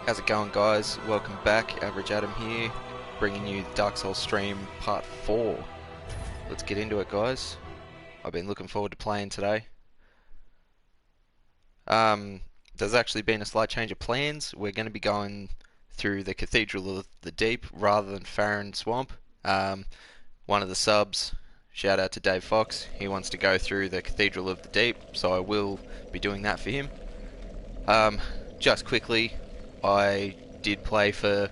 How's it going, guys? Welcome back. Average Adam here, bringing you the Dark Souls stream part 4. Let's get into it, guys. I've been looking forward to playing today. There's actually been a slight change of plans. We're going to be going through the Cathedral of the Deep rather than Farron Swamp. One of the subs, shout out to Dave Fox, he wants to go through the Cathedral of the Deep, so I will be doing that for him. Just quickly, I did play for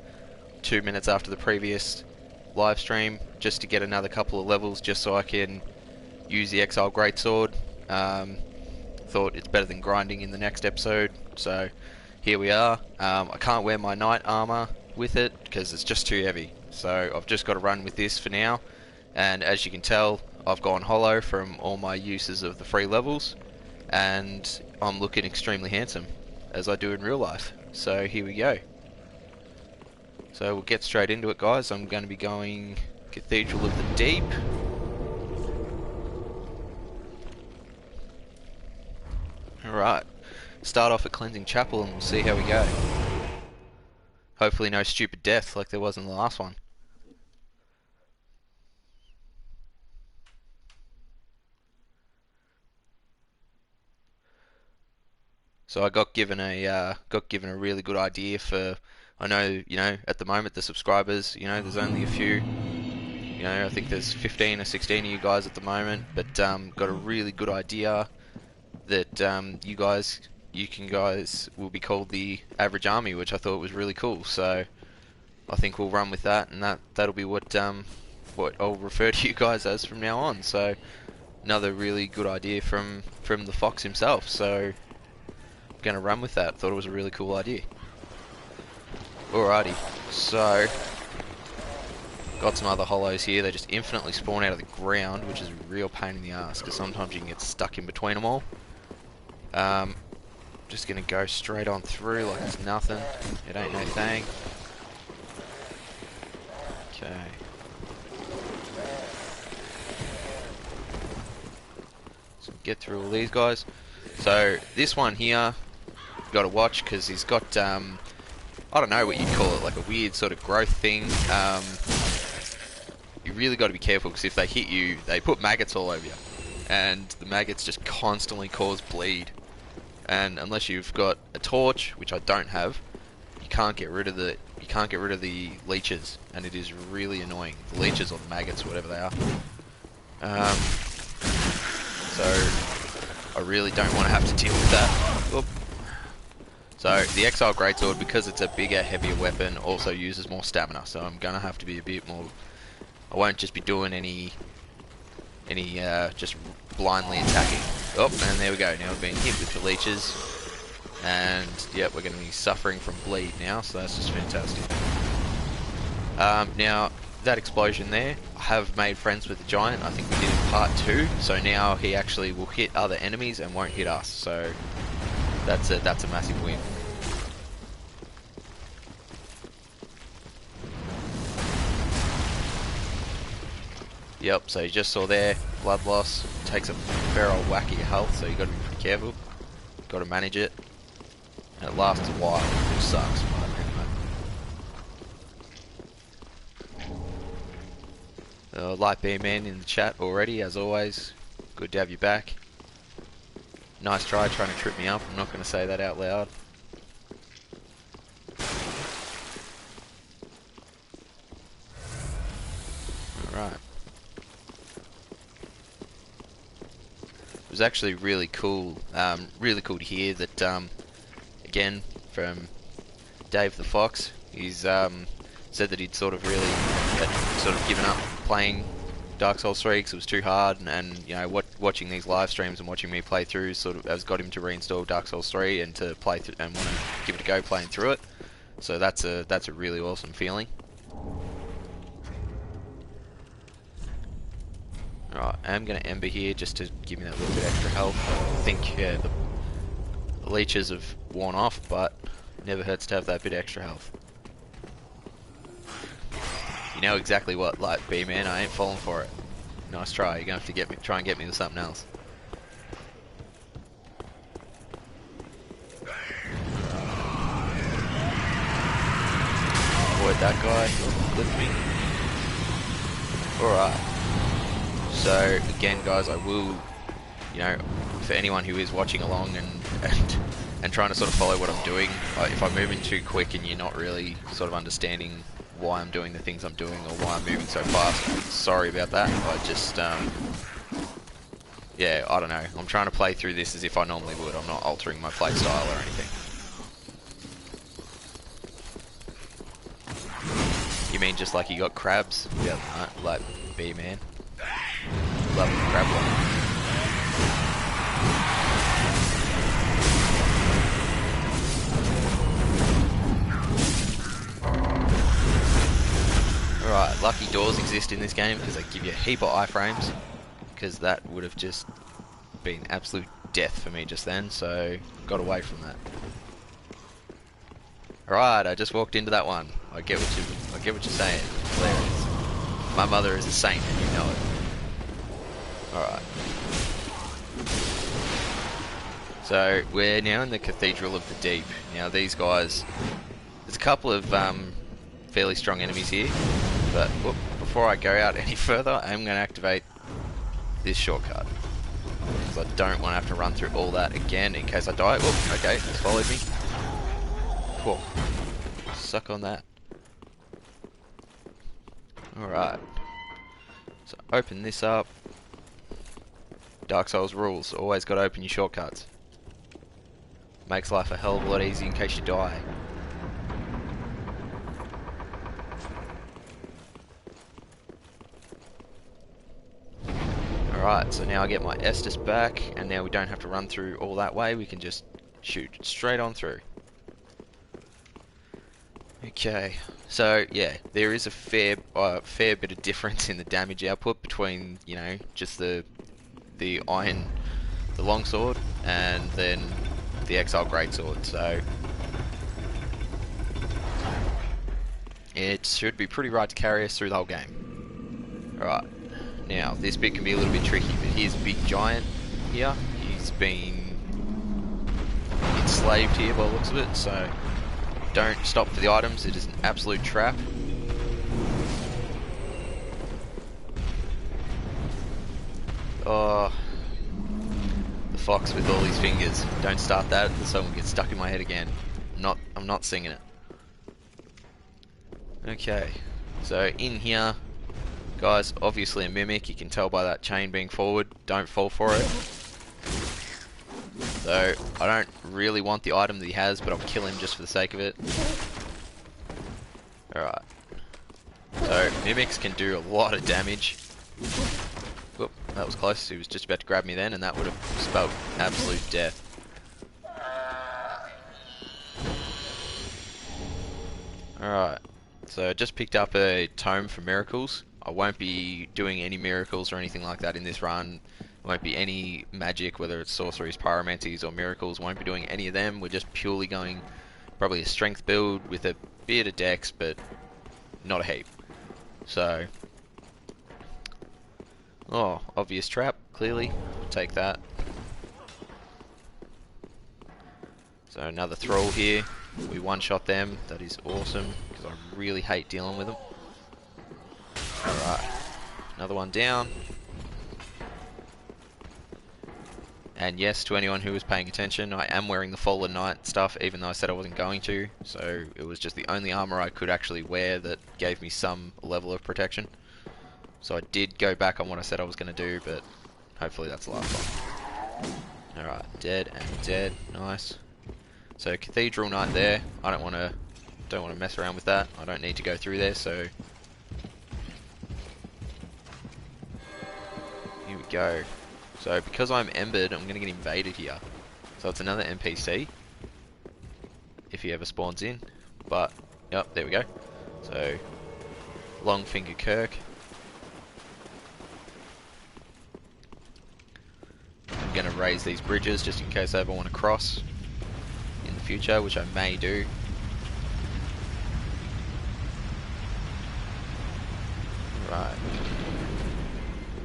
2 minutes after the previous live stream just to get another couple of levels just so I can use the Exile Greatsword. Thought it's better than grinding in the next episode, so here we are. I can't wear my knight armor with it because it's just too heavy, so I've just got to run with this for now. And as you can tell, I've gone hollow from all my uses of the free levels, and I'm looking extremely handsome as I do in real life. So here we go. So we'll get straight into it, guys. I'm going to be going Cathedral of the Deep. Alright, start off at Cleansing Chapel and we'll see how we go. Hopefully no stupid death like there was in the last one. So I got given a really good idea for. I know, at the moment the subscribers, there's only a few. I think there's 15 or 16 of you guys at the moment, but got a really good idea that you guys will be called the Average Army, which I thought was really cool. So I think we'll run with that, and that'll be what I'll refer to you guys as from now on. So another really good idea from the Fox himself. So gonna run with that. Thought it was a really cool idea. Alrighty, so got some other hollows here. They just infinitely spawn out of the ground, which is a real pain in the ass because sometimes you can get stuck in between them all. Just gonna go straight on through like it's nothing. It ain't no thing. Okay. So get through all these guys. So this one here, got to watch because he's got I don't know what you'd call it, like a weird sort of growth thing. You really got to be careful because if they hit you, they put maggots all over you, and the maggots just constantly cause bleed. And unless you've got a torch, which I don't have, you can't get rid of the leeches, and it is really annoying. The leeches or the maggots, whatever they are. So I really don't want to have to deal with that. Oop. So the Exile Greatsword, because it's a bigger, heavier weapon, also uses more stamina. So I'm gonna have to be a bit more. I won't just be doing any just blindly attacking. Oh, and there we go. Now we've been hit with the leeches, and yeah, we're gonna be suffering from bleed now. So that's just fantastic. Now that explosion there, I have made friends with the giant. I think we did in part 2. So now he actually will hit other enemies and won't hit us. So that's a massive win. Yep, so you just saw there, blood loss, takes a fair old whack at your health, so you got to be pretty careful. Got to manage it, and it lasts a while, which sucks. But anyway. Light Beam Man in the chat already, as always. Good to have you back. Nice try trying to trip me up. I'm not going to say that out loud. Alright. It was actually really cool to hear that, again, from Dave the Fox. He's said that he'd sort of given up playing Dark Souls 3 because it was too hard, and watching these live streams and watching me play through sort of has got him to reinstall Dark Souls 3 and to play through and want to give it a go playing through it. So that's a really awesome feeling. Alright, I am going to Ember here just to give me that little bit extra health. I think the leeches have worn off, but it never hurts to have that bit extra health. You know exactly what, Light Beam Man, I ain't falling for it. Nice try, you're going to have to try and get me with something else. that guy clipped me. Alright. So, again guys, I will, you know, for anyone who is watching along and trying to sort of follow what I'm doing, if I'm moving too quick and you're not really sort of understanding why I'm doing the things I'm doing or why I'm moving so fast, sorry about that. I just, yeah, I don't know. I'm trying to play through this as if I normally would. I'm not altering my play style or anything. You mean just like you got crabs the other night, like B-Man? Love the crab one. Alright, lucky doors exist in this game because they give you a heap of iframes, because that would have just been absolute death for me just then, so got away from that. Alright, I just walked into that one. I get what you're saying. Hilarious. My mother is a saint and you know it. Alright. So we're now in the Cathedral of the Deep. Now these guys, there's a couple of fairly strong enemies here, but whoop, before I go out any further, I'm going to activate this shortcut, because I don't want to have to run through all that again in case I die. Whoop, okay, it's followed me. Cool. Suck on that. Alright. So open this up. Dark Souls rules, always got to open your shortcuts. Makes life a hell of a lot easier in case you die. Alright, so now I get my Estus back, and now we don't have to run through all that way, we can just shoot straight on through. Okay, so yeah, there is a fair bit of difference in the damage output between, you know, just the longsword and then the Exile Greatsword, so it should be pretty right to carry us through the whole game. Alright. Now, this bit can be a little bit tricky, but here's a big giant here. He's been enslaved here by the looks of it, so don't stop for the items. It is an absolute trap. Oh, the fox with all his fingers. Don't start that, the song will get stuck in my head again. I'm not singing it. Okay, so in here, guys, obviously a mimic, you can tell by that chain being forward, don't fall for it. So, I don't really want the item that he has, but I'll kill him just for the sake of it. Alright. So, mimics can do a lot of damage. Whoop, that was close, he was just about to grab me then, and that would have spelled absolute death. Alright, so I just picked up a tome for miracles. I won't be doing any miracles or anything like that in this run. Won't be any magic, whether it's sorceries, pyromancies or miracles. Won't be doing any of them. We're just purely going probably a strength build with a bit of dex, but not a heap. So, oh, obvious trap, clearly. Take that. So another thrall here. We one-shot them. That is awesome, because I really hate dealing with them. Alright, another one down. And yes, to anyone who was paying attention, I am wearing the Fallen Knight stuff, even though I said I wasn't going to. So it was just the only armor I could actually wear that gave me some level of protection. So I did go back on what I said I was going to do, but hopefully that's the last one. Alright, dead and dead, nice. So Cathedral Knight there. I don't want to mess around with that. I don't need to go through there, so here we go. So because I'm embered, I'm going to get invaded here. So it's another NPC, if he ever spawns in. But, yep, there we go. So, Longfinger Kirk. I'm going to raise these bridges just in case I ever want to cross in the future, which I may do. Right.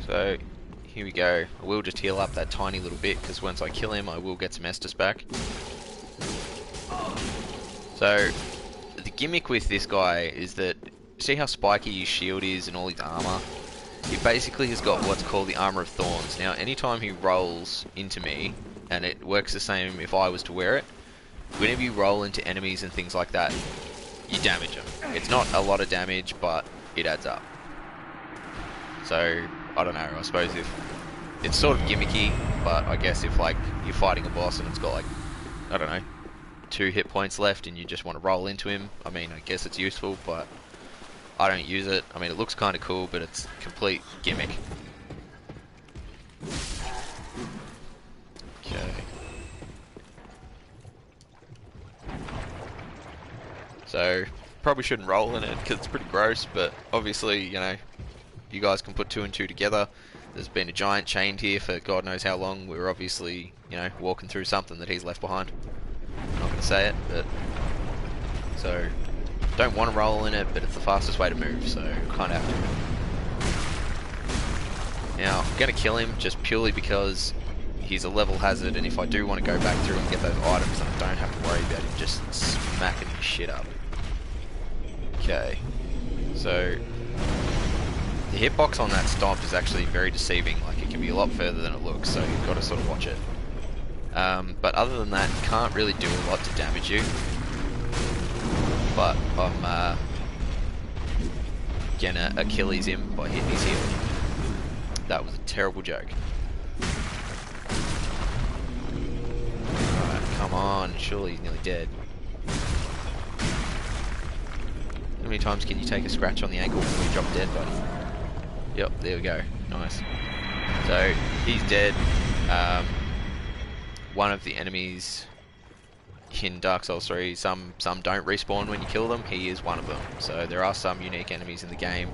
So, here we go. I will just heal up that tiny little bit, because once I kill him I will get some Estus back. So, the gimmick with this guy is that, see how spiky his shield is and all his armor? He basically has got what's called the Armor of Thorns. Now, anytime he rolls into me, and it works the same if I was to wear it, whenever you roll into enemies and things like that, you damage them. It's not a lot of damage, but it adds up. So, I don't know, I suppose if... It's sort of gimmicky, but I guess if, like, you're fighting a boss and it's got, like, I don't know, 2 hit points left and you just want to roll into him, I mean, I guess it's useful, but I don't use it. I mean, it looks kind of cool, but it's complete gimmick. Okay. So, probably shouldn't roll in it because it's pretty gross, but obviously, you know, you guys can put 2 and 2 together. There's been a giant chained here for God knows how long. We're obviously, you know, walking through something that he's left behind. I'm not going to say it, but... So, don't want to roll in it, but it's the fastest way to move, so kind of have to. Now, I'm going to kill him just purely because he's a level hazard, and if I do want to go back through and get those items, then I don't have to worry about him just smacking his shit up. Okay, so the hitbox on that stomp is actually very deceiving. Like, it can be a lot further than it looks, so you've got to sort of watch it. But other than that, can't really do a lot to damage you. But I'm gonna Achilles him by hitting his heel. That was a terrible joke. Alright, come on, surely he's nearly dead. How many times can you take a scratch on the ankle before you drop dead, buddy? Yep, there we go. Nice. So, he's dead. One of the enemies in Dark Souls 3, some don't respawn when you kill them. He is one of them. So there are some unique enemies in the game.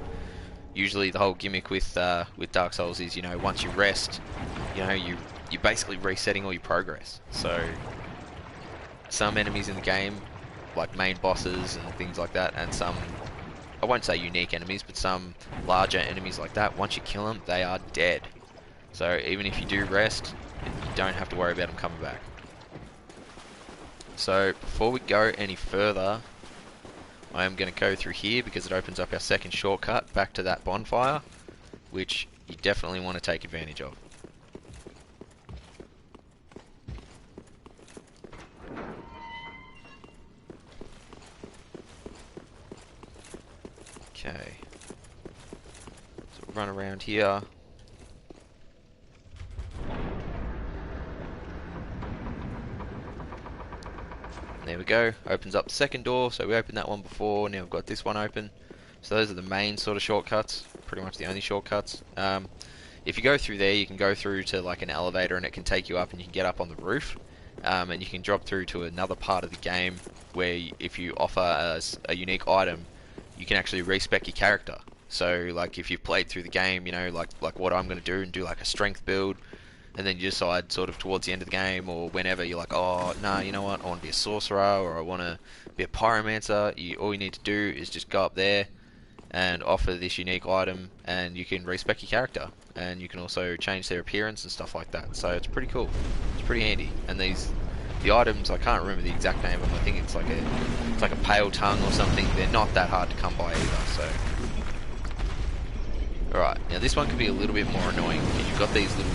Usually the whole gimmick with Dark Souls is, you know, once you rest, you know, you're basically resetting all your progress. So some enemies in the game, like main bosses and things like that, and some, I won't say unique enemies, but some larger enemies like that, once you kill them, they are dead. So even if you do rest, you don't have to worry about them coming back. So before we go any further, I am going to go through here because it opens up our second shortcut back to that bonfire, which you definitely want to take advantage of. Okay, so we'll run around here. There we go, opens up the second door, so we opened that one before, now we've got this one open. So those are the main sort of shortcuts, pretty much the only shortcuts. If you go through there, you can go through to like an elevator and it can take you up and you can get up on the roof. And you can drop through to another part of the game where if you offer a unique item, you can actually respec your character. So like if you've played through the game, you know, like what I'm going to do and do like a strength build, and then you decide sort of towards the end of the game or whenever you're like, oh, nah, you know what, I want to be a sorcerer or I want to be a pyromancer, all you need to do is just go up there and offer this unique item and you can respec your character. And you can also change their appearance and stuff like that. So it's pretty cool. It's pretty handy. And the items, I can't remember the exact name of them. I think it's like a pale tongue or something. They're not that hard to come by either, so. Alright, now this one can be a little bit more annoying because you've got these little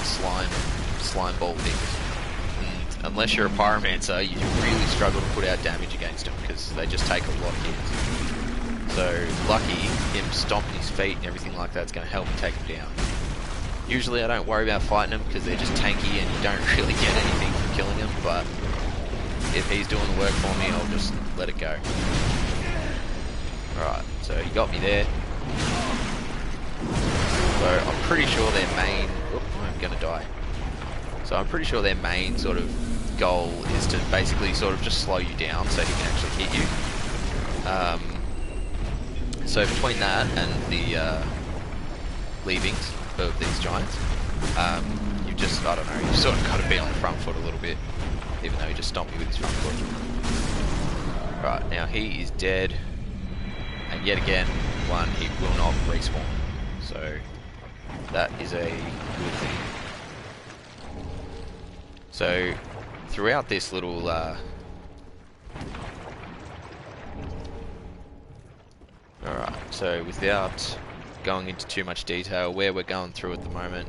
slime ball things. And unless you're a pyromancer, you really struggle to put out damage against them because they just take a lot of hits. So lucky, him stomping his feet and everything like that's going to help me take him down. Usually I don't worry about fighting them because they're just tanky and you don't really get anything from killing them, but if he's doing the work for me, I'll just let it go. Alright, so he got me there. So I'm pretty sure their main... Oop, I'm going to die. So I'm pretty sure their main sort of goal is to basically sort of just slow you down so he can actually hit you. So between that and the leavings of these giants, you've just, I don't know, you've sort of got to be on the front foot a little bit, even though he just stomped me with his front foot. Right, now he is dead, and yet again, he will not respawn, so that is a good thing. So throughout this little Alright, so without going into too much detail, where we're going through at the moment,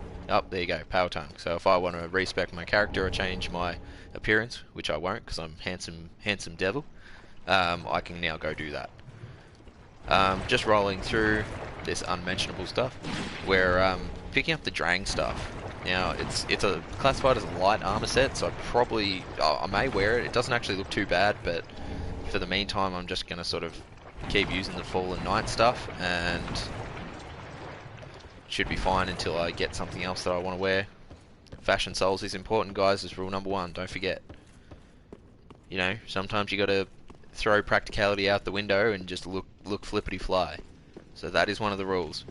there you go, Power Tongue. So if I want to respec my character or change my appearance, which I won't because I'm handsome devil, I can now go do that. Just rolling through this unmentionable stuff, we're picking up the Drang stuff. Now it's a classified as a light armor set, so I may wear it. It doesn't actually look too bad, but for the meantime, I'm just gonna sort of keep using the Fallen Knight stuff, and should be fine until I get something else that I want to wear. Fashion souls is important, guys. Is rule number 1. Don't forget. You know, sometimes you gotta throw practicality out the window and just look flippity fly. So that is one of the rules.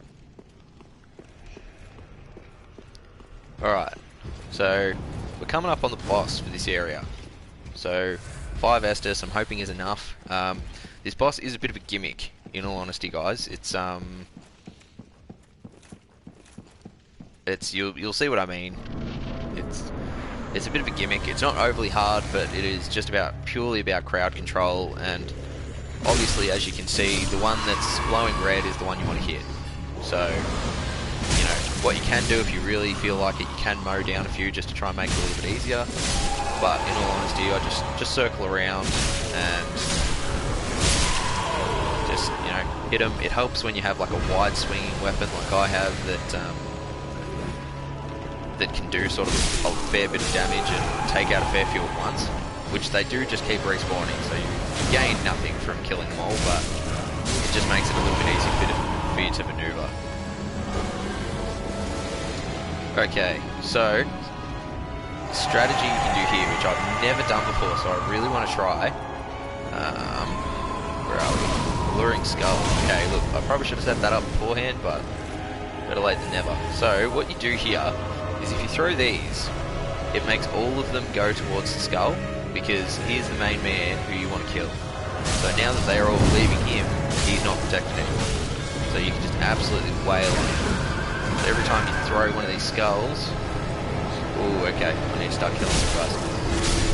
Alright, so we're coming up on the boss for this area. So 5 Estus I'm hoping is enough. This boss is a bit of a gimmick, in all honesty, guys. You'll see what I mean. It's a bit of a gimmick. It's not overly hard, but it is just purely about crowd control, and obviously, as you can see, the one that's glowing red is the one you want to hit. So, you know, what you can do if you really feel like it, you can mow down a few just to try and make it a little bit easier. But in all honesty, I just circle around and just, you know, hit them. It helps when you have like a wide swinging weapon like I have that can do sort of a fair bit of damage and take out a fair few at once, which they do just keep respawning, so you gain nothing from killing them all, but it just makes it a little bit easier for you to maneuver. Okay, so strategy you can do here, which I've never done before, so I really want to try. Where are we? Alluring Skull. Okay, look, I probably should have set that up beforehand, but better late than never. So what you do here is if you throw these, it makes all of them go towards the skull, because he's the main man who you want to kill. So now that they are all leaving him, he's not protected anymore. So you can just absolutely wail on him. So every time you throw one of these skulls... Ooh, okay, I need to start killing some guys.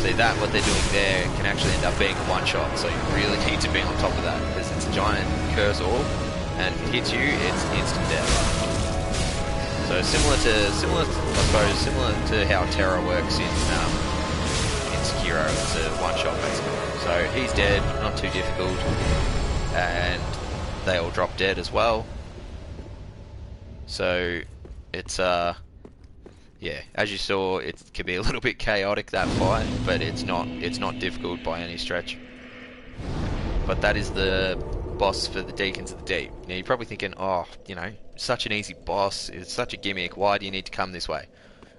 See that, what they're doing there, can actually end up being a one-shot, so you really need to be on top of that, because it's a giant curse orb, and if it hits you, it's instant death. So similar to how Terra works in Sekiro, it's a one-shot basically. So he's dead, not too difficult, and they all drop dead as well. So it's yeah, as you saw, it can be a little bit chaotic, that fight, but it's not difficult by any stretch. But that is the boss for the Deacons of the Deep. Now you're probably thinking, oh, you know, such an easy boss, it's such a gimmick, why do you need to come this way?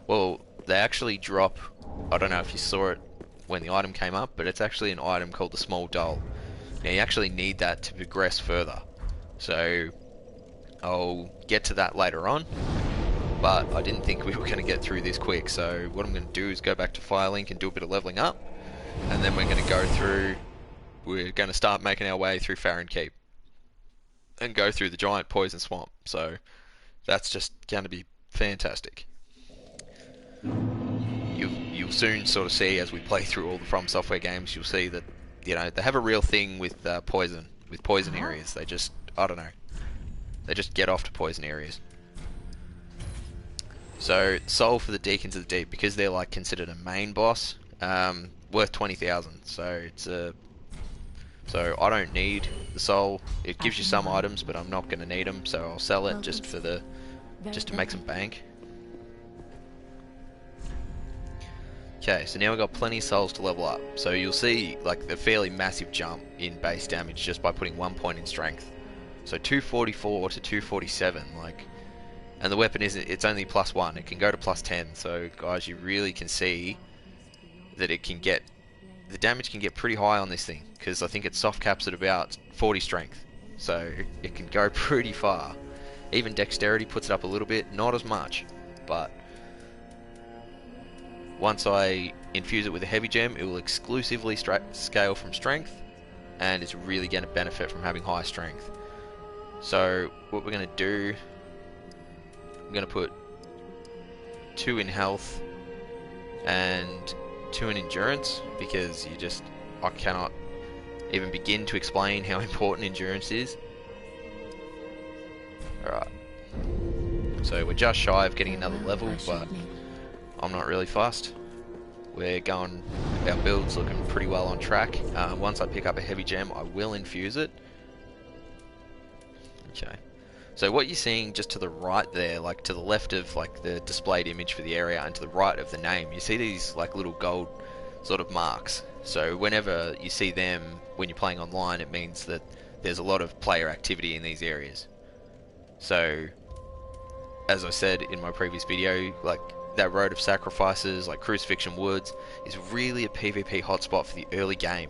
Well, they actually drop, I don't know if you saw it when the item came up, but it's actually an item called the Small Doll. Now you actually need that to progress further. So I'll get to that later on, but I didn't think we were going to get through this quick, so what I'm going to do is go back to Firelink and do a bit of leveling up, and then we're going to go through, we're going to start making our way through Farron Keep and go through the giant poison swamp. So that's just going to be fantastic. You'll soon sort of see as we play through all the From Software games, you'll see that, you know, they have a real thing with poison areas. They just, I don't know, they just get off to poison areas. So soul for the Deacons of the Deep, because they're like considered a main boss, worth 20,000. So it's a So I don't need the soul. It gives you some items, but I'm not going to need them, so I'll sell it just to make some bank. Okay, so now we've got plenty of souls to level up. So you'll see like a fairly massive jump in base damage just by putting 1 point in strength. So 244 to 247, like, and the weapon it's only +1. It can go to +10. So guys, you really can see that it can get, the damage can get pretty high on this thing, because I think it soft caps at about 40 strength. So it can go pretty far. Even dexterity puts it up a little bit, not as much, but once I infuse it with a heavy gem, it will exclusively scale from strength, and it's really going to benefit from having high strength. So what we're going to do, I'm going to put 2 in health and 2 in endurance, because I cannot even begin to explain how important endurance is. Alright. So we're just shy of getting another level, but I'm not really fussed. We're going, our build's looking pretty well on track. Once I pick up a heavy gem, I will infuse it. Okay. So what you're seeing just to the right there, like to the left of like the displayed image for the area and to the right of the name, you see these like little gold sort of marks. So whenever you see them when you're playing online, it means that there's a lot of player activity in these areas. So, as I said in my previous video, like that Road of Sacrifices, like Crucifixion Woods, is really a PvP hotspot for the early game.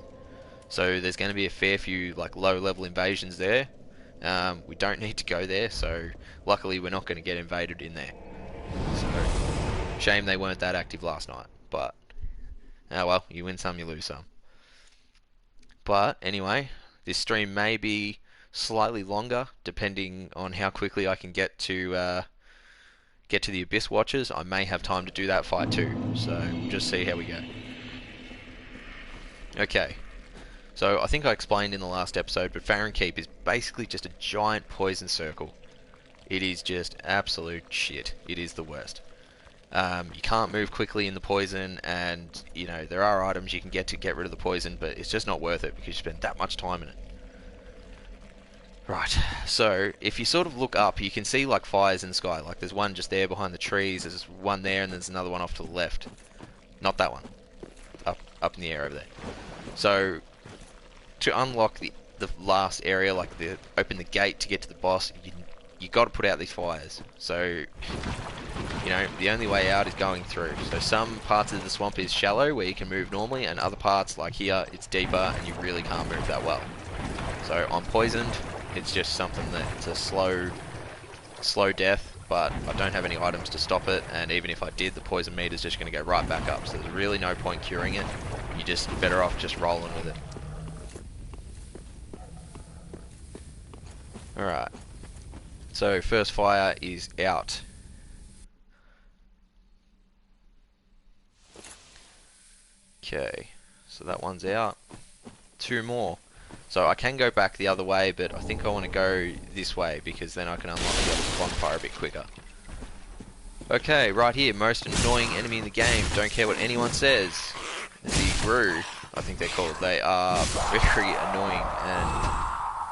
So there's going to be a fair few like low level invasions there. We don't need to go there, so luckily we're not going to get invaded in there. So, shame they weren't that active last night, but oh well, you win some, you lose some. But anyway, this stream may be slightly longer depending on how quickly I can get to the Abyss Watchers. I may have time to do that fight too, so we'll just see how we go. Okay, so I think I explained in the last episode, but Farron Keep is basically just a giant poison circle. It is just absolute shit. It is the worst. You can't move quickly in the poison, and you know there are items you can get to get rid of the poison, but it's just not worth it because you spend that much time in it. Right, so if you sort of look up, you can see like fires in the sky. Like there's one just there behind the trees, there's one there, and there's another one off to the left. Not that one. Up in the air over there. So to unlock the last area, like open the gate to get to the boss, you got to put out these fires. So you know the only way out is going through. So some parts of the swamp is shallow where you can move normally, and other parts like here it's deeper and you really can't move that well. So I'm poisoned. It's just something that's a slow death, but I don't have any items to stop it, and even if I did, the poison meter's just going to go right back up, so there's really no point curing it. You're just better off just rolling with it. Alright, so first fire is out. Okay, so that one's out. Two more. So I can go back the other way, but I think I want to go this way because then I can unlock the other bonfire a bit quicker. Okay, right here, most annoying enemy in the game. Don't care what anyone says. The Grue, I think they're called. They are very annoying, and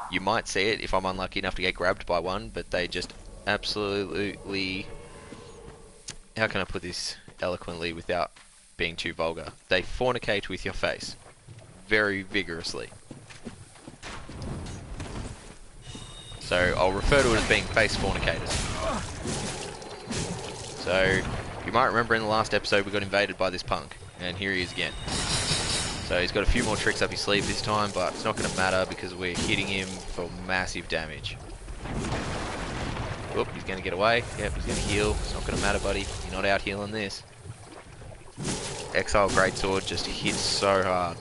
you might see it if I'm unlucky enough to get grabbed by one, but they just absolutely... How can I put this eloquently without being too vulgar? They fornicate with your face. Very vigorously. So I'll refer to it as being face fornicators. So you might remember in the last episode we got invaded by this punk, and here he is again. So he's got a few more tricks up his sleeve this time, but it's not going to matter because we're hitting him for massive damage. Whoop, he's going to get away. Yep, he's going to heal. It's not going to matter, buddy. You're not out healing this. Exile Greatsword just hits so hard.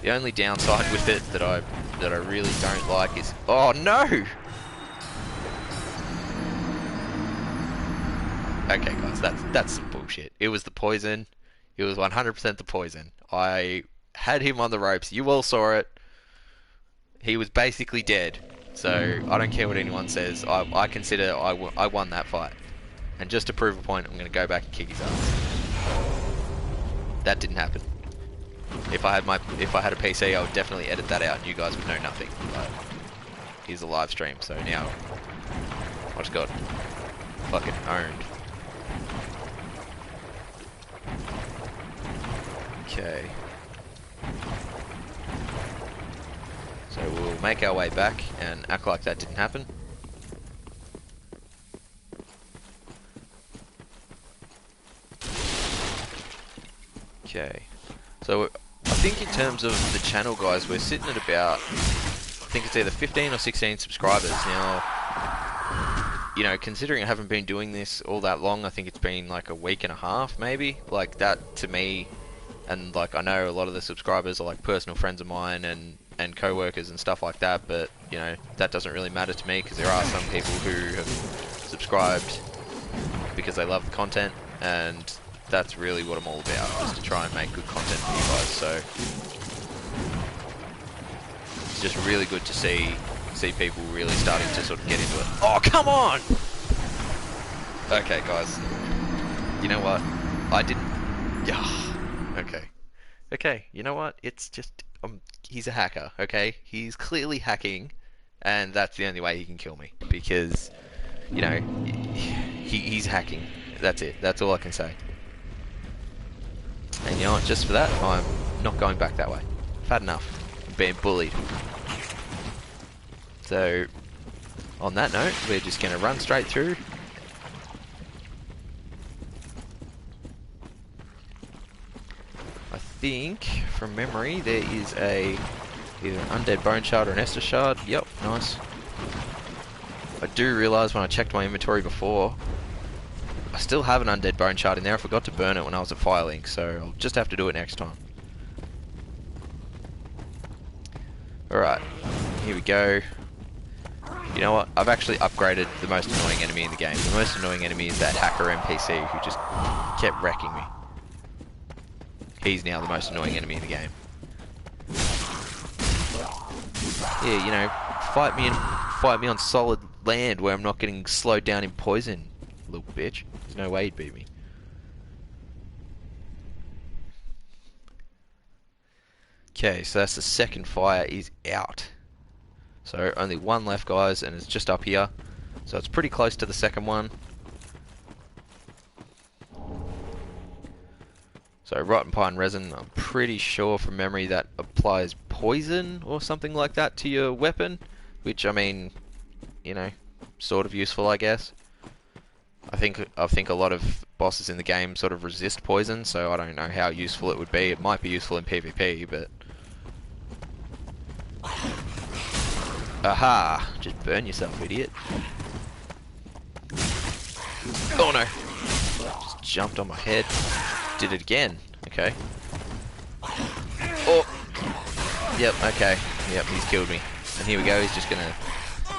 The only downside with it that I really don't like is... Oh no! Okay guys, that's some bullshit. It was the poison. It was 100% the poison. I had him on the ropes. You all saw it. He was basically dead. So I don't care what anyone says. I consider I won that fight. And just to prove a point, I'm going to go back and kick his ass. That didn't happen. If I had a PC, I would definitely edit that out and you guys would know nothing. But here's a live stream, so now I just got fucking owned. Okay. So we'll make our way back and act like that didn't happen. Okay. So I think in terms of the channel, guys, we're sitting at about, I think it's either 15 or 16 subscribers. Now, you know, considering I haven't been doing this all that long, I think it's been like a week and a half, maybe. Like that to me, and like I know a lot of the subscribers are like personal friends of mine and co-workers and stuff like that, but you know, that doesn't really matter to me because there are some people who have subscribed because they love the content, and that's really what I'm all about, just to try and make good content for you guys. So it's just really good to see see people really starting to sort of get into it. Oh, come on! Okay, guys. You know what? I didn't... Yeah. Okay. Okay, you know what? It's just... he's a hacker, okay? He's clearly hacking, and that's the only way he can kill me. Because, you know, he's hacking. That's it. That's all I can say. And you know what? Just for that, I'm not going back that way. I've had enough. I'm being bullied. So, on that note, we're just going to run straight through. I think, from memory, there is either an Undead Bone Shard or an Estus Shard. Yep, nice. I do realise when I checked my inventory before, I still have an Undead Bone Shard in there. I forgot to burn it when I was at Firelink, so I'll just have to do it next time. Alright, here we go. You know what? I've actually upgraded the most annoying enemy in the game. The most annoying enemy is that hacker NPC who just kept wrecking me. He's now the most annoying enemy in the game. Yeah, you know, fight me on solid land where I'm not getting slowed down in poison, little bitch. There's no way he'd beat me. Okay, so that's the second fire is out. So only one left, guys, and it's just up here. So it's pretty close to the second one. So Rotten Pine Resin, I'm pretty sure from memory that applies poison or something like that to your weapon. Which, I mean, you know, sort of useful, I guess. I think a lot of bosses in the game sort of resist poison, so I don't know how useful it would be. It might be useful in PvP, but... Aha! Just burn yourself, idiot. Oh no! Just jumped on my head. Did it again. Okay. Oh! Yep, okay. Yep, he's killed me. And here we go, he's just gonna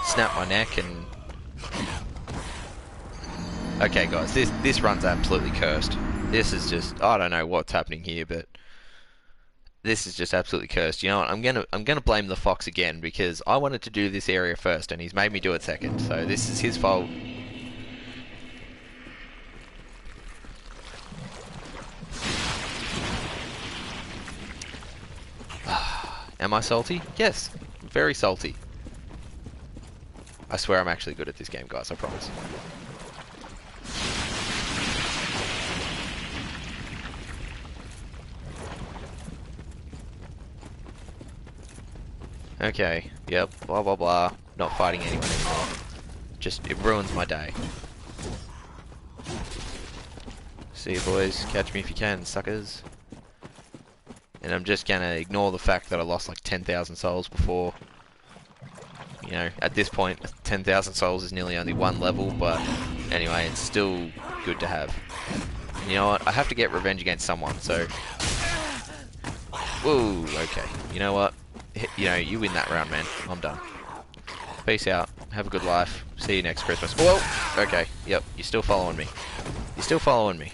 snap my neck and... Okay guys, this run's absolutely cursed. This is just... I don't know what's happening here, but... This is just absolutely cursed. You know what? I'm gonna blame the fox again because I wanted to do this area first and he's made me do it second. So this is his fault. Am I salty? Yes, very salty. I swear I'm actually good at this game, guys. I promise. Okay, yep, blah blah blah. Not fighting anyone anymore. Just, it ruins my day. See you boys, catch me if you can, suckers. And I'm just gonna ignore the fact that I lost like 10,000 souls before. You know, at this point, 10,000 souls is nearly only one level, but anyway, it's still good to have. And you know what, I have to get revenge against someone, so... Whoa, okay, you know what? You know, you win that round, man. I'm done. Peace out. Have a good life. See you next Christmas. Whoa! Okay, yep, you're still following me. You're still following me.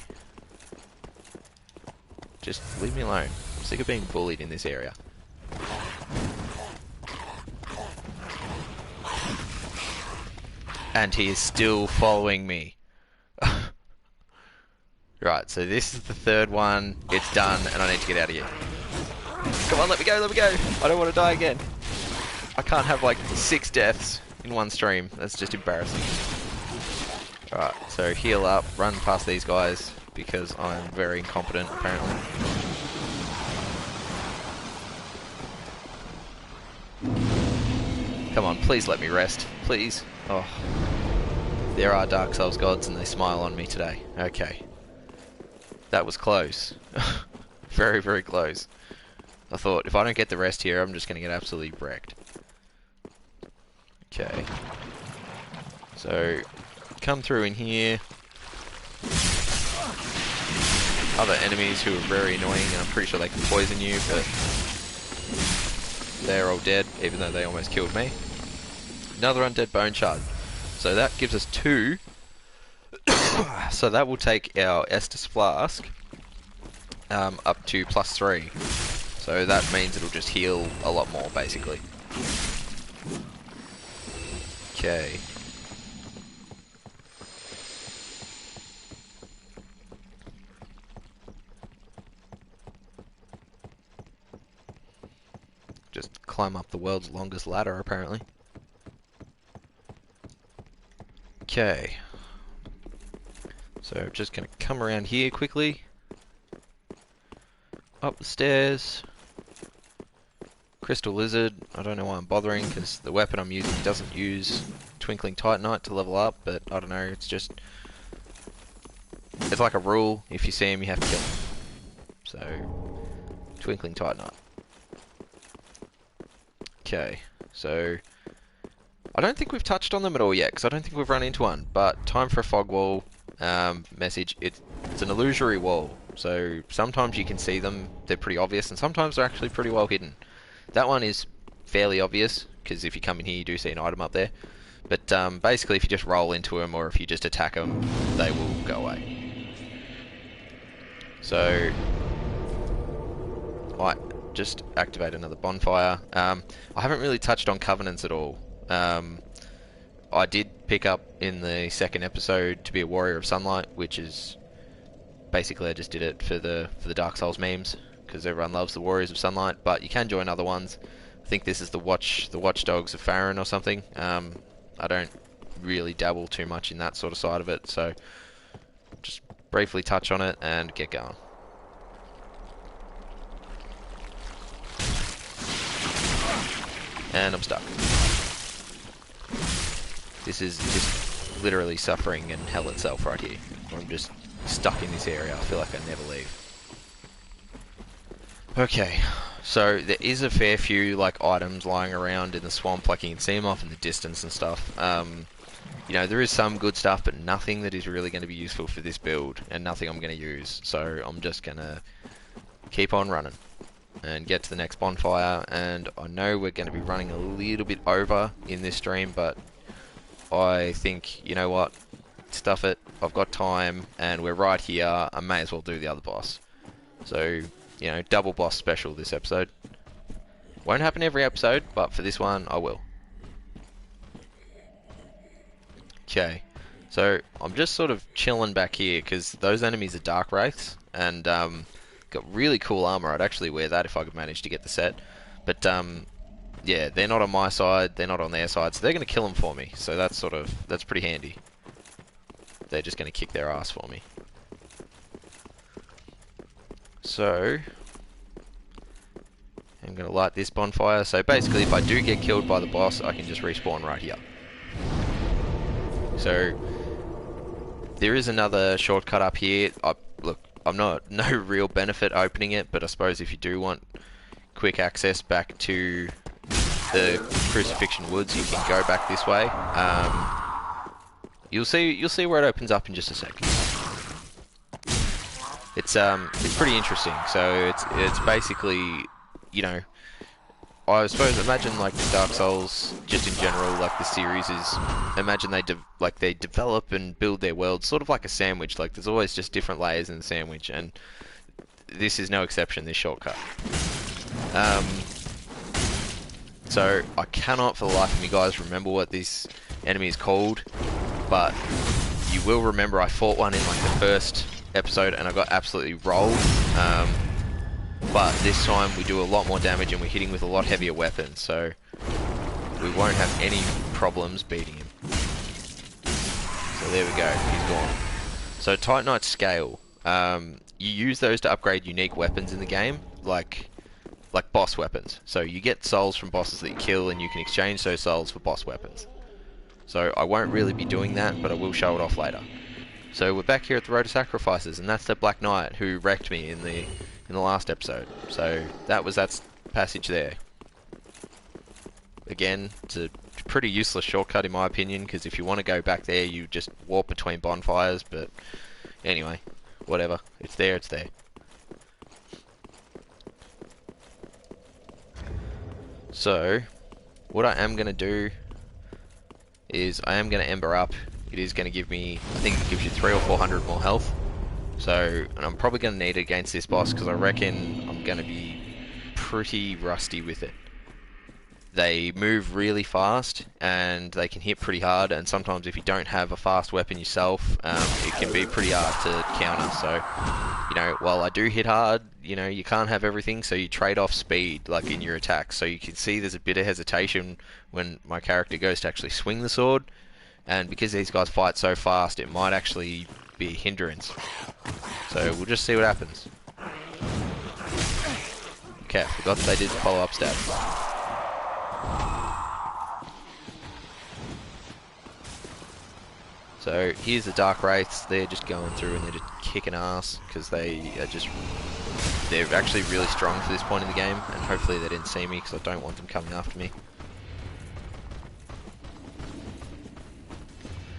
Just leave me alone. I'm sick of being bullied in this area. And he is still following me. Right, so this is the third one. It's done, and I need to get out of here. Come on, let me go, let me go. I don't want to die again. I can't have like 6 deaths in one stream. That's just embarrassing. Alright, so heal up, run past these guys, because I'm very incompetent, apparently. Come on, please let me rest. Please. Oh. There are Dark Souls gods and they smile on me today. Okay. That was close. Very, very close. I thought, if I don't get the rest here, I'm just going to get absolutely wrecked. Okay. So, come through in here. Other enemies who are very annoying, and I'm pretty sure they can poison you, but... they're all dead, even though they almost killed me. Another Undead Bone Shard. So that gives us 2. So that will take our Estus Flask up to +3. So that means it'll just heal a lot more, basically. Okay. Just climb up the world's longest ladder, apparently. Okay. So I'm just gonna come around here quickly. Up the stairs. Crystal Lizard. I don't know why I'm bothering, because the weapon I'm using doesn't use Twinkling Titanite to level up, but I don't know, it's just... It's like a rule, if you see him you have to kill him. So, Twinkling Titanite. Okay, so... I don't think we've touched on them at all yet, because I don't think we've run into one, but time for a fog wall message. It's an illusory wall, so sometimes you can see them, they're pretty obvious, and sometimes they're actually pretty well hidden. That one is fairly obvious, because if you come in here you do see an item up there. But basically if you just roll into them, or if you just attack them, they will go away. So, I just activate another bonfire. I haven't really touched on covenants at all. I did pick up in the second episode to be a warrior of sunlight, which is basically I just did it for the Dark Souls memes, because everyone loves the warriors of sunlight. But you can join other ones. I think this is the Watchdogs of Farron or something. I don't really dabble too much in that sort of side of it, so just briefly touch on it and get going. And I'm stuck. This is just literally suffering and hell itself right here. I'm just stuck in this area. I feel like I never leave. Okay, so there is a fair few like items lying around in the swamp, like you can see them off in the distance and stuff. You know, there is some good stuff, but nothing that is really going to be useful for this build, and nothing I'm going to use. So I'm just going to keep on running and get to the next bonfire. And I know we're going to be running a little bit over in this stream, but I think, you know what, stuff it, I've got time, and we're right here, I may as well do the other boss. So, you know, double boss special this episode. Won't happen every episode, but for this one, I will. Okay, so I'm just sort of chilling back here, because those enemies are Dark Wraiths, and got really cool armor. I'd actually wear that if I could manage to get the set. But, yeah, they're not on my side, they're not on their side, so they're going to kill them for me. So that's pretty handy. They're just going to kick their ass for me. So, I'm going to light this bonfire. So basically, if I do get killed by the boss, I can just respawn right here. So, there is another shortcut up here. Look, I'm not no real benefit opening it, but I suppose if you do want quick access back to the Crucifixion Woods, you can go back this way. You'll see where it opens up in just a sec. It's pretty interesting. So it's basically, you know, I suppose imagine like the Dark Souls just in general, like the series is, imagine they develop and build their world sort of like a sandwich. Like there's always just different layers in the sandwich, and this is no exception. This shortcut. So I cannot for the life of me, guys, remember what this enemy is called, but you will remember I fought one in like the first episode and I got absolutely rolled. But this time we do a lot more damage and we're hitting with a lot heavier weapons, so we won't have any problems beating him. So there we go, he's gone. So Titanite Scale, you use those to upgrade unique weapons in the game, like boss weapons. So you get souls from bosses that you kill and you can exchange those souls for boss weapons. So I won't really be doing that, but I will show it off later. So we're back here at the Road of Sacrifices, and that's the Black Knight who wrecked me in the last episode. So that passage there. Again, it's a pretty useless shortcut in my opinion, because if you want to go back there, you just warp between bonfires. But anyway, whatever. It's there. It's there. So what I am going to do is I am going to Ember up. It is going to give me, I think it gives you 300 or 400 more health. So, and I'm probably going to need it against this boss, because I reckon I'm going to be pretty rusty with it. They move really fast and they can hit pretty hard, and sometimes if you don't have a fast weapon yourself, it can be pretty hard to counter. So, you know, while I do hit hard, you know, you can't have everything, so you trade off speed, like in your attacks. So you can see there's a bit of hesitation when my character goes to actually swing the sword, and because these guys fight so fast, it might actually be a hindrance. So we'll just see what happens. Okay, I forgot that they did follow-up stats. So here's the Dark Wraiths. They're just going through and they're just kicking ass because they're actually really strong for this point in the game, and hopefully they didn't see me because I don't want them coming after me.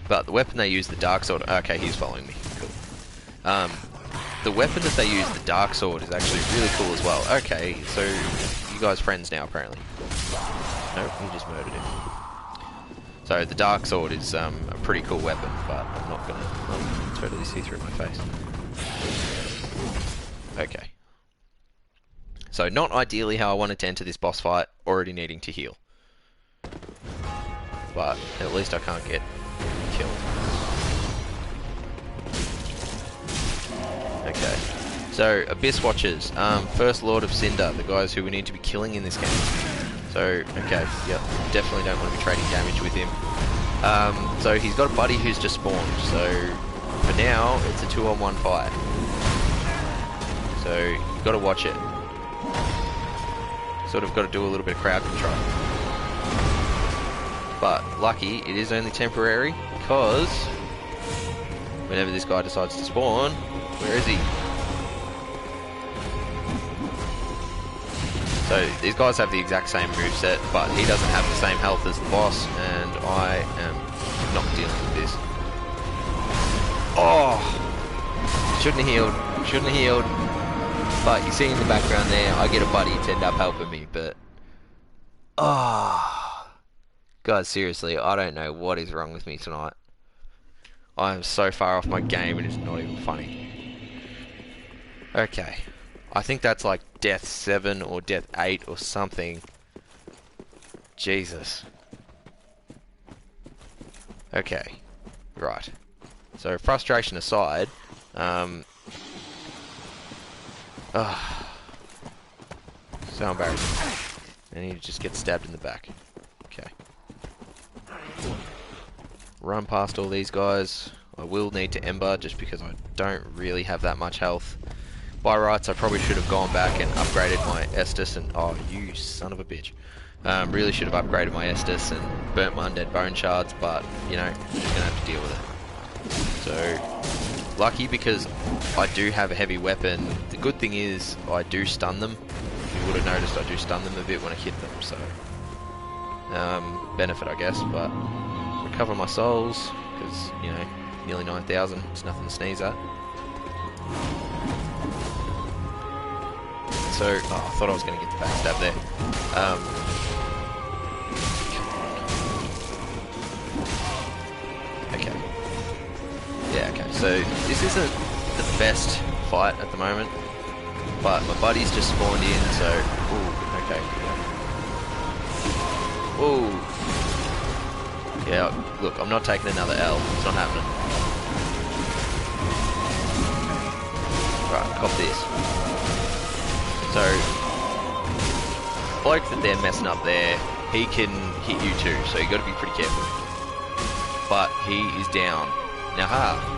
But the weapon they use, the Dark Sword. Okay, he's following me. Cool. The weapon that they use, the Dark Sword, is actually really cool as well. Okay, so you guys friends now apparently. Nope, he just murdered him. So the Dark Sword is a pretty cool weapon, but I'm not gonna totally see through my face. Okay. So not ideally how I wanted to enter this boss fight, already needing to heal. But at least I can't get killed. Okay. So Abyss Watchers, First Lord of Cinder, the guys who we need to be killing in this game. So, okay, yep, definitely don't want to be trading damage with him. So he's got a buddy who's just spawned, so for now, it's a 2-on-1 fight. So, you've got to watch it. Sort of got to do a little bit of crowd control. But, lucky, it is only temporary, because whenever this guy decides to spawn, where is he? So these guys have the exact same moveset, but he doesn't have the same health as the boss, and I am not dealing with this. Oh! Shouldn't have healed. Shouldn't have healed. But you see in the background there, I get a buddy to end up helping me, but... Oh! Guys, seriously, I don't know what is wrong with me tonight. I am so far off my game, and it's not even funny. Okay. I think that's like death 7 or death 8 or something. Jesus. Okay. Right. So, frustration aside, so embarrassing. And he just gets stabbed in the back. Okay. Run past all these guys. I will need to Ember just because I don't really have that much health. By rights, I probably should have gone back and upgraded my Estus and... Oh, you son of a bitch. Really should have upgraded my Estus and burnt my Undead Bone Shards, but, you know, I'm just going to have to deal with it. So, lucky because I do have a heavy weapon. The good thing is, I do stun them. You would have noticed I do stun them a bit when I hit them, so... benefit, I guess, but... Recover my souls, because, you know, nearly 9,000. It's nothing to sneeze at. So, oh, I thought I was going to get the backstab there. Okay. Yeah, okay. So, this isn't the best fight at the moment, but my buddy's just spawned in, so... Ooh, okay. Ooh. Yeah, look, I'm not taking another L. It's not happening. Right, cop this. So, bloke that they're messing up there, he can hit you too, so you got to be pretty careful. But he is down. Now,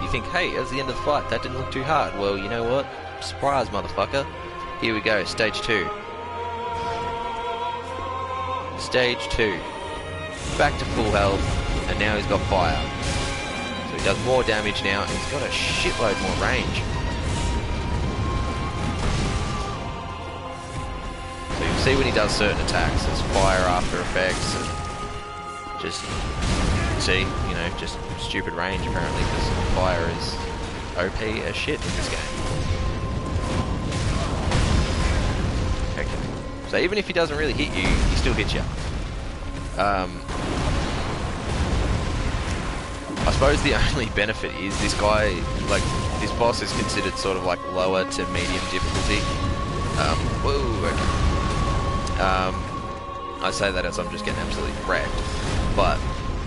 you think, hey, that was the end of the fight. That didn't look too hard. Well, you know what? Surprise, motherfucker. Here we go, stage 2. Stage 2. Back to full health, and now he's got fire. So he does more damage now, and he's got a shitload more range. So you'll see when he does certain attacks, there's fire after effects, and just, see, you know, just stupid range apparently, because fire is OP as shit in this game. Okay, so even if he doesn't really hit you, he still hits you. I suppose the only benefit is this guy, like, this boss is considered sort of like lower to medium difficulty. Whoa, okay. I say that as I'm just getting absolutely wrecked. But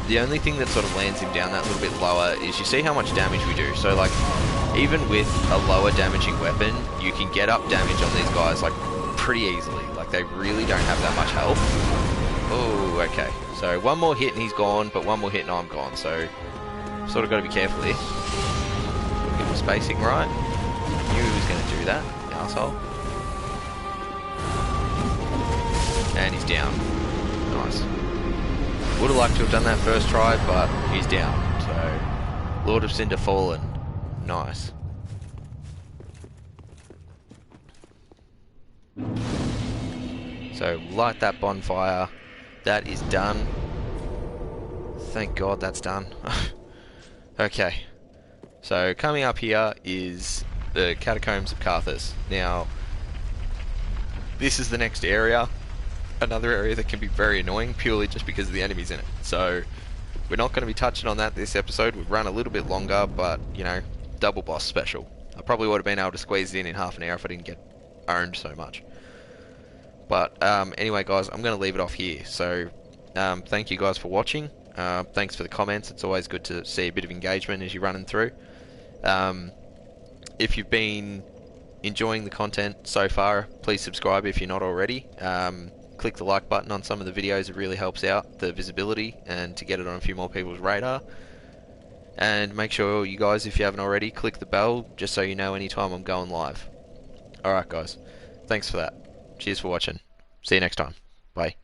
the only thing that sort of lands him down that little bit lower is you see how much damage we do. So like, even with a lower damaging weapon, you can get up damage on these guys like pretty easily. Like they really don't have that much health. Oh, okay. So one more hit and he's gone, but one more hit and I'm gone. So sort of got to be careful here. Get the spacing right. Knew he was going to do that, the asshole. And he's down. Nice. Would have liked to have done that first try, but he's down. So, Lord of Cinder fallen. Nice. So, light that bonfire. That is done. Thank God that's done. Okay. So, coming up here is the Catacombs of Karthus. Now, this is the next area. Another area that can be very annoying purely just because of the enemies in it. So we're not going to be touching on that this episode. We've run a little bit longer, but you know, double boss special. I probably would have been able to squeeze it in half an hour if I didn't get owned so much. But anyway guys, I'm going to leave it off here. So thank you guys for watching. Thanks for the comments. It's always good to see a bit of engagement as you're running through. If you've been enjoying the content so far, please subscribe if you're not already. Click the like button on some of the videos. It really helps out the visibility and to get it on a few more people's radar. And make sure you guys, if you haven't already, click the bell just so you know anytime I'm going live. Alright guys, thanks for that. Cheers for watching. See you next time. Bye.